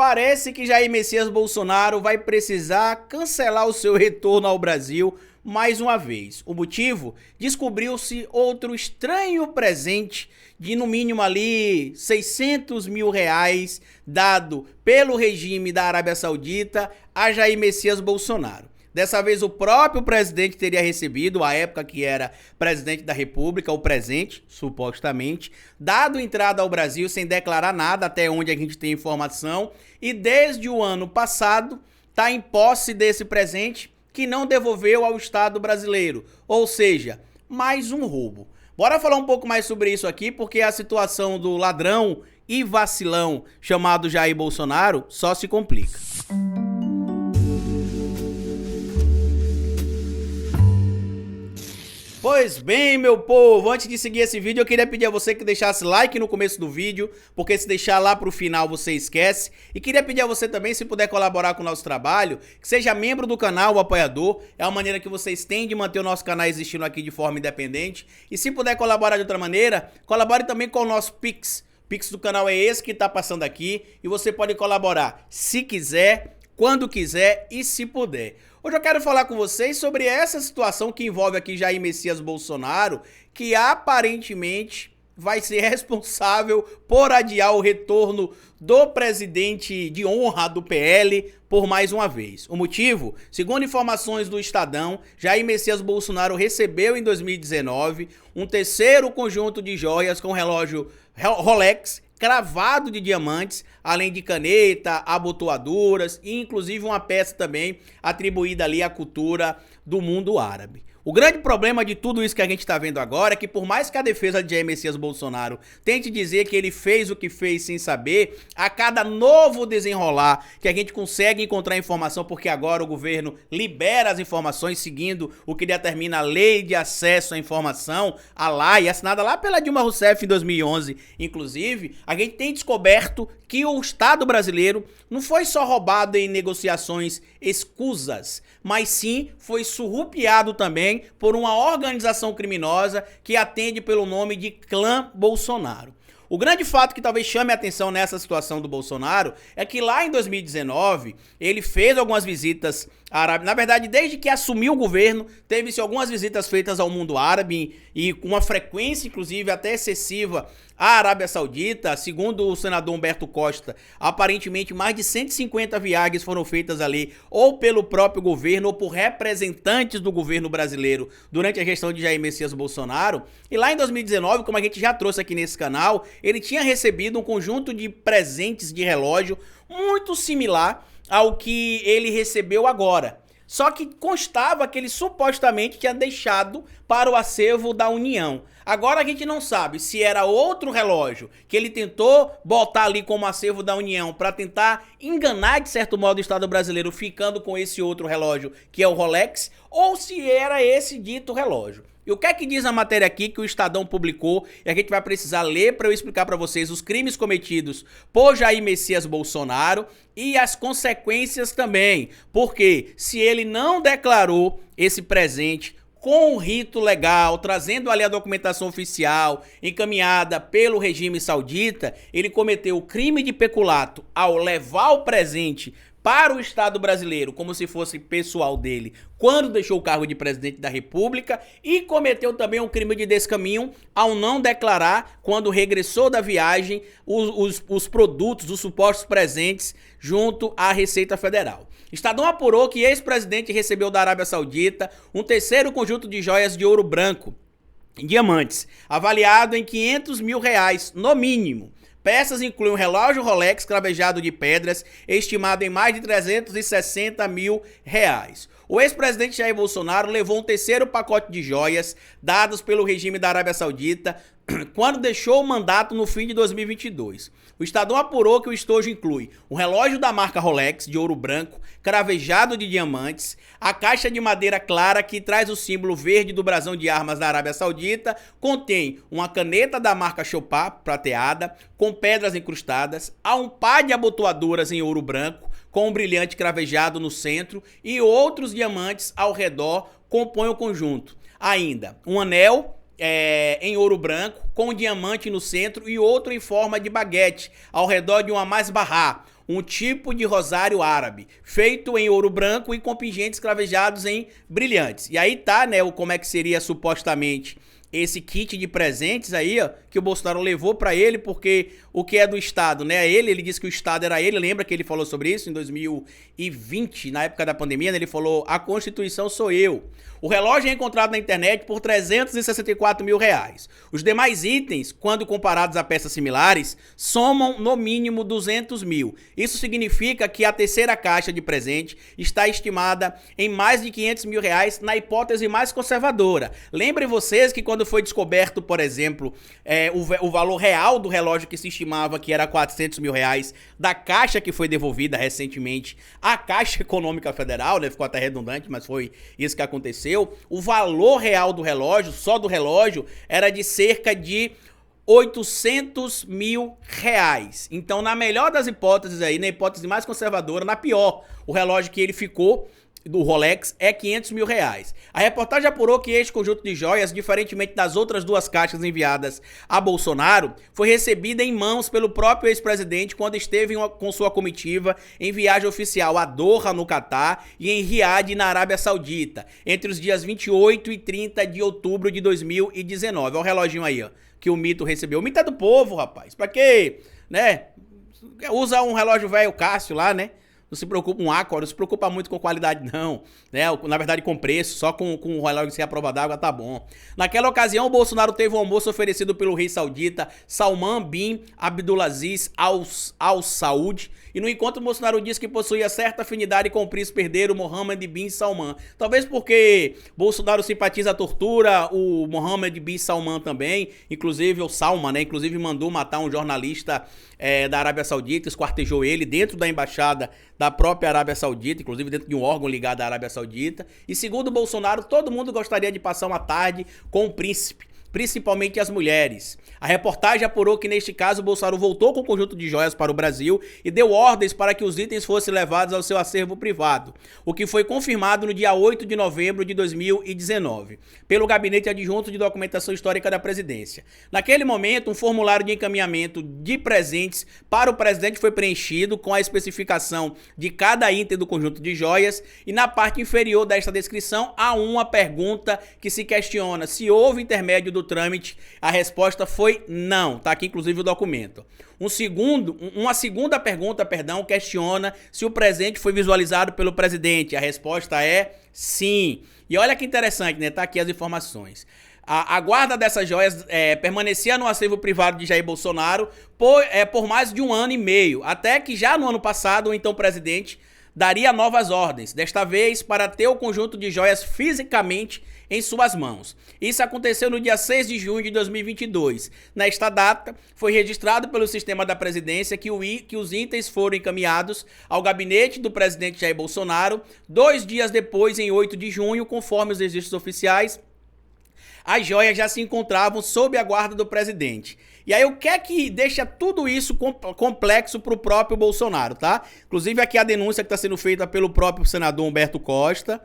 parece que Jair Messias Bolsonaro vai precisar cancelar o seu retorno ao Brasil mais uma vez. O motivo? Descobriu-se outro estranho presente de no mínimo ali 600 mil reais dado pelo regime da Arábia Saudita a Jair Messias Bolsonaro. Dessa vez o próprio presidente teria recebido, à época que era presidente da República, o presente, supostamente, dado entrada ao Brasil sem declarar nada, até onde a gente tem informação, e desde o ano passado está em posse desse presente que não devolveu ao Estado brasileiro, ou seja, mais um roubo. Bora falar um pouco mais sobre isso aqui, porque a situação do ladrão e vacilão chamado Jair Bolsonaro só se complica. Pois bem, meu povo, antes de seguir esse vídeo, eu queria pedir a você que deixasse like no começo do vídeo, porque se deixar lá pro final você esquece. E queria pedir a você também, se puder colaborar com o nosso trabalho, que seja membro do canal, o apoiador. É uma maneira que vocês têm de manter o nosso canal existindo aqui de forma independente. E se puder colaborar de outra maneira, colabore também com o nosso Pix. O Pix do canal é esse que tá passando aqui e você pode colaborar se quiser, quando quiser e se puder. Hoje eu quero falar com vocês sobre essa situação que envolve aqui Jair Messias Bolsonaro, que aparentemente vai ser responsável por adiar o retorno do presidente de honra do PL por mais uma vez. O motivo? Segundo informações do Estadão, Jair Messias Bolsonaro recebeu em 2019 um terceiro conjunto de joias com relógio Rolex cravado de diamantes, além de caneta, abotoaduras e inclusive uma peça também atribuída ali à cultura do mundo árabe. O grande problema de tudo isso que a gente está vendo agora é que por mais que a defesa de Jair Messias Bolsonaro tente dizer que ele fez o que fez sem saber, a cada novo desenrolar que a gente consegue encontrar informação, porque agora o governo libera as informações seguindo o que determina a Lei de Acesso à Informação, a lei assinada lá pela Dilma Rousseff em 2011, inclusive, a gente tem descoberto que o Estado brasileiro não foi só roubado em negociações escusas, mas sim foi surrupiado também por uma organização criminosa que atende pelo nome de Clã Bolsonaro. O grande fato que talvez chame a atenção nessa situação do Bolsonaro é que lá em 2019 ele fez algumas visitas árabes. Na verdade, desde que assumiu o governo, teve-se algumas visitas feitas ao mundo árabe e com uma frequência, inclusive, até excessiva à Arábia Saudita. Segundo o senador Humberto Costa, aparentemente mais de 150 viagens foram feitas ali ou pelo próprio governo ou por representantes do governo brasileiro durante a gestão de Jair Messias Bolsonaro. E lá em 2019, como a gente já trouxe aqui nesse canal, ele tinha recebido um conjunto de presentes de relógio muito similar ao que ele recebeu agora. Só que constava que ele supostamente tinha deixado para o acervo da União. Agora a gente não sabe se era outro relógio que ele tentou botar ali como acervo da União para tentar enganar de certo modo o Estado brasileiro ficando com esse outro relógio que é o Rolex, ou se era esse dito relógio. E o que é que diz a matéria aqui que o Estadão publicou e a gente vai precisar ler para eu explicar para vocês os crimes cometidos por Jair Messias Bolsonaro e as consequências também. Porque se ele não declarou esse presente com um rito legal, trazendo ali a documentação oficial encaminhada pelo regime saudita, ele cometeu o crime de peculato ao levar o presente para o Estado brasileiro como se fosse pessoal dele quando deixou o cargo de presidente da República e cometeu também um crime de descaminho ao não declarar quando regressou da viagem os produtos, os supostos presentes junto à Receita Federal. Estadão apurou que ex-presidente recebeu da Arábia Saudita um terceiro conjunto de joias de ouro branco, diamantes, avaliado em 500 mil reais no mínimo. Peças incluem um relógio Rolex cravejado de pedras, estimado em mais de 360 mil reais. O ex-presidente Jair Bolsonaro levou um terceiro pacote de joias dados pelo regime da Arábia Saudita quando deixou o mandato no fim de 2022. O Estadão apurou que o estojo inclui um relógio da marca Rolex de ouro branco, cravejado de diamantes, a caixa de madeira clara que traz o símbolo verde do brasão de armas da Arábia Saudita, contém uma caneta da marca Chopin prateada, com pedras incrustadas, há um par de abotoaduras em ouro branco, com um brilhante cravejado no centro e outros diamantes ao redor compõem o conjunto. Ainda, um anel em ouro branco, com um diamante no centro e outro em forma de baguete, ao redor de uma masbarra, um tipo de rosário árabe, feito em ouro branco e com pingentes cravejados em brilhantes. E aí tá, né, como é que seria supostamente esse kit de presentes aí, ó, que o Bolsonaro levou pra ele, porque o que é do Estado, né? Ele disse que o Estado era ele, lembra que ele falou sobre isso em 2020, na época da pandemia, né? Ele falou, a Constituição sou eu. O relógio é encontrado na internet por R$364 mil. Os demais itens, quando comparados a peças similares, somam no mínimo 200 mil. Isso significa que a terceira caixa de presente está estimada em mais de R$500 mil na hipótese mais conservadora. Lembrem vocês que quando foi descoberto, por exemplo, o valor real do relógio que se estimava que era R$400 mil da caixa que foi devolvida recentemente à Caixa Econômica Federal, né? Ficou até redundante, mas foi isso que aconteceu. O valor real do relógio, só do relógio, era de cerca de R$800 mil. Então, na melhor das hipóteses aí, na hipótese mais conservadora, na pior, o relógio que ele ficou do Rolex é R$500 mil. A reportagem apurou que este conjunto de joias, diferentemente das outras duas caixas enviadas a Bolsonaro, foi recebida em mãos pelo próprio ex-presidente quando esteve com sua comitiva em viagem oficial a Doha, no Catar, e em Riad, na Arábia Saudita, entre os dias 28 e 30 de outubro de 2019. Olha o reloginho aí, ó, que o mito recebeu. O mito é do povo, rapaz. Pra quê? Né? Usa um relógio velho Cássio lá, né? Não se preocupa, um Aqua, não se preocupa muito com qualidade não, né? Na verdade com preço, só com o relógio sem a prova d'água tá bom. Naquela ocasião, o Bolsonaro teve um almoço oferecido pelo rei saudita Salman bin Abdulaziz Al Saud, e no encontro o Bolsonaro disse que possuía certa afinidade com o príncipe herdeiro Mohammed bin Salman. Talvez porque Bolsonaro simpatiza a tortura, o Mohammed bin Salman também, inclusive o Salman, né? Inclusive mandou matar um jornalista da Arábia Saudita, esquartejou ele dentro da embaixada da própria Arábia Saudita, inclusive dentro de um órgão ligado à Arábia Saudita. E segundo Bolsonaro, todo mundo gostaria de passar uma tarde com o príncipe, principalmente as mulheres. A reportagem apurou que neste caso Bolsonaro voltou com o conjunto de joias para o Brasil e deu ordens para que os itens fossem levados ao seu acervo privado, o que foi confirmado no dia 8 de novembro de 2019, pelo Gabinete Adjunto de Documentação Histórica da Presidência. Naquele momento, um formulário de encaminhamento de presentes para o presidente foi preenchido com a especificação de cada item do conjunto de joias e na parte inferior desta descrição há uma pergunta que se questiona se houve intermédio do trâmite. A resposta foi não, tá aqui inclusive o documento. Uma segunda pergunta, questiona se o presente foi visualizado pelo presidente. A resposta é sim. E olha que interessante, né? Tá aqui as informações. A guarda dessas joias permanecia no acervo privado de Jair Bolsonaro por mais de 1 ano e meio, até que já no ano passado o então presidente daria novas ordens, desta vez para ter o conjunto de joias fisicamente em suas mãos. Isso aconteceu no dia 6 de junho de 2022. Nesta data, foi registrado pelo sistema da presidência que os itens foram encaminhados ao gabinete do presidente Jair Bolsonaro 2 dias depois, em 8 de junho, conforme os registros oficiais. As joias já se encontravam sob a guarda do presidente. E aí o que é que deixa tudo isso complexo para o próprio Bolsonaro, tá? Inclusive aqui a denúncia que está sendo feita pelo próprio senador Humberto Costa,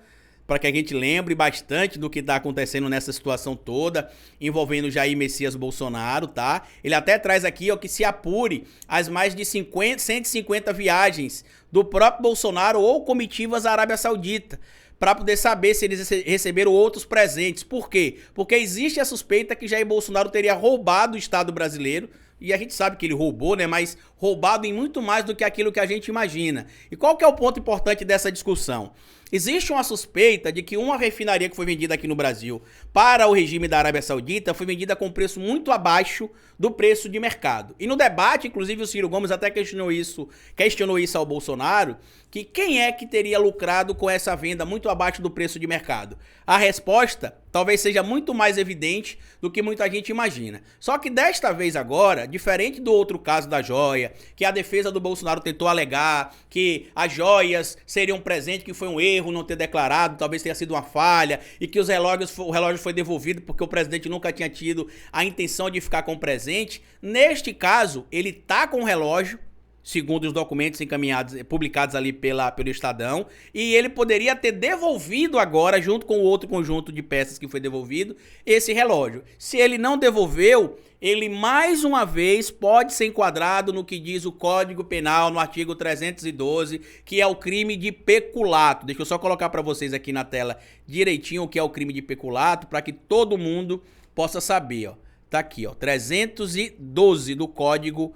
para que a gente lembre bastante do que está acontecendo nessa situação toda, envolvendo Jair Messias Bolsonaro, tá? Ele até traz aqui, ó, que se apure as mais de 150 viagens do próprio Bolsonaro ou comitivas à Arábia Saudita, para poder saber se eles receberam outros presentes. Por quê? Porque existe a suspeita que Jair Bolsonaro teria roubado o Estado brasileiro, e a gente sabe que ele roubou, né? Mas roubado em muito mais do que aquilo que a gente imagina. E qual que é o ponto importante dessa discussão? Existe uma suspeita de que uma refinaria que foi vendida aqui no Brasil para o regime da Arábia Saudita foi vendida com preço muito abaixo do preço de mercado. E no debate, inclusive o Ciro Gomes até questionou isso ao Bolsonaro, que quem é que teria lucrado com essa venda muito abaixo do preço de mercado? A resposta talvez seja muito mais evidente do que muita gente imagina. Só que desta vez agora, diferente do outro caso da joia, que a defesa do Bolsonaro tentou alegar que as joias seriam um presente, que foi um erro não ter declarado, talvez tenha sido uma falha, e que o relógio foi devolvido porque o presidente nunca tinha tido a intenção de ficar com o presente. Neste caso, ele tá com o relógio, segundo os documentos encaminhados, publicados ali pelo Estadão, e ele poderia ter devolvido agora, junto com o outro conjunto de peças que foi devolvido, esse relógio. Se ele não devolveu, ele mais uma vez pode ser enquadrado no que diz o Código Penal, no artigo 312, que é o crime de peculato. Deixa eu só colocar para vocês aqui na tela direitinho o que é o crime de peculato, para que todo mundo possa saber, ó. Tá aqui, ó, 312 do Código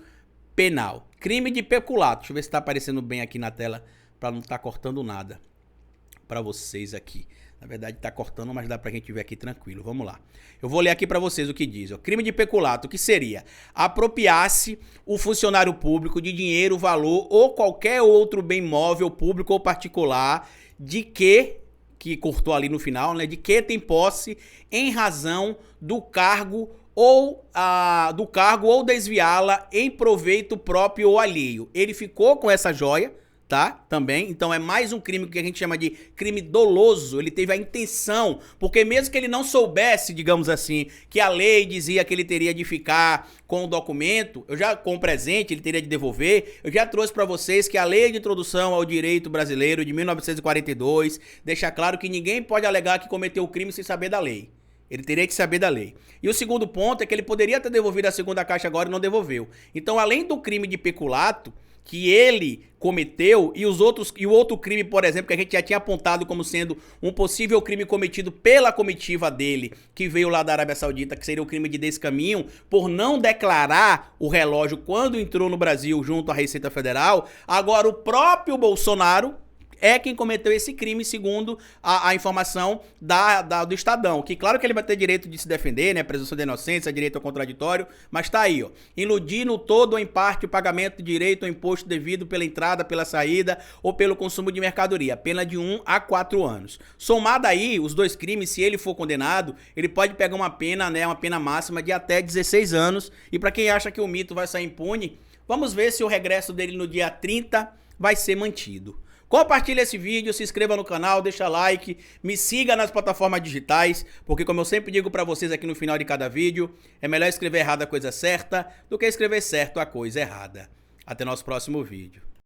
Penal. Crime de peculato. Deixa eu ver se tá aparecendo bem aqui na tela, para não estar cortando nada para vocês aqui. Na verdade tá cortando, mas dá pra gente ver aqui tranquilo. Vamos lá. Eu vou ler aqui pra vocês o que diz. Ó. Crime de peculato, que seria apropriar-se o funcionário público de dinheiro, valor ou qualquer outro bem móvel, público ou particular, de que cortou ali no final, né? De que tem posse em razão do cargo ou desviá-la em proveito próprio ou alheio. Ele ficou com essa joia, tá? Também. Então é mais um crime que a gente chama de crime doloso. Ele teve a intenção, porque mesmo que ele não soubesse, digamos assim, que a lei dizia que ele teria de ficar com o documento, com o presente, ele teria de devolver, eu já trouxe para vocês que a Lei de Introdução ao Direito Brasileiro de 1942 deixa claro que ninguém pode alegar que cometeu o crime sem saber da lei. Ele teria que saber da lei. E o segundo ponto é que ele poderia ter devolvido a segunda caixa agora e não devolveu. Então, além do crime de peculato que ele cometeu e o outro crime, por exemplo, que a gente já tinha apontado como sendo um possível crime cometido pela comitiva dele, que veio lá da Arábia Saudita, que seria o crime de descaminho, por não declarar o relógio quando entrou no Brasil junto à Receita Federal, agora o próprio Bolsonaro é quem cometeu esse crime, segundo a informação do Estadão. Que claro que ele vai ter direito de se defender, né? Presunção de inocência, direito ao contraditório, mas tá aí, ó. Iludir no todo ou em parte o pagamento de direito ao imposto devido pela entrada, pela saída ou pelo consumo de mercadoria. Pena de 1 a 4 anos. Somado aí, os dois crimes, se ele for condenado, ele pode pegar uma pena, né? Uma pena máxima de até 16 anos. E para quem acha que o mito vai sair impune, vamos ver se o regresso dele no dia 30 vai ser mantido. Compartilhe esse vídeo, se inscreva no canal, deixa like, me siga nas plataformas digitais, porque como eu sempre digo pra vocês aqui no final de cada vídeo, é melhor escrever errado a coisa certa do que escrever certo a coisa errada. Até nosso próximo vídeo.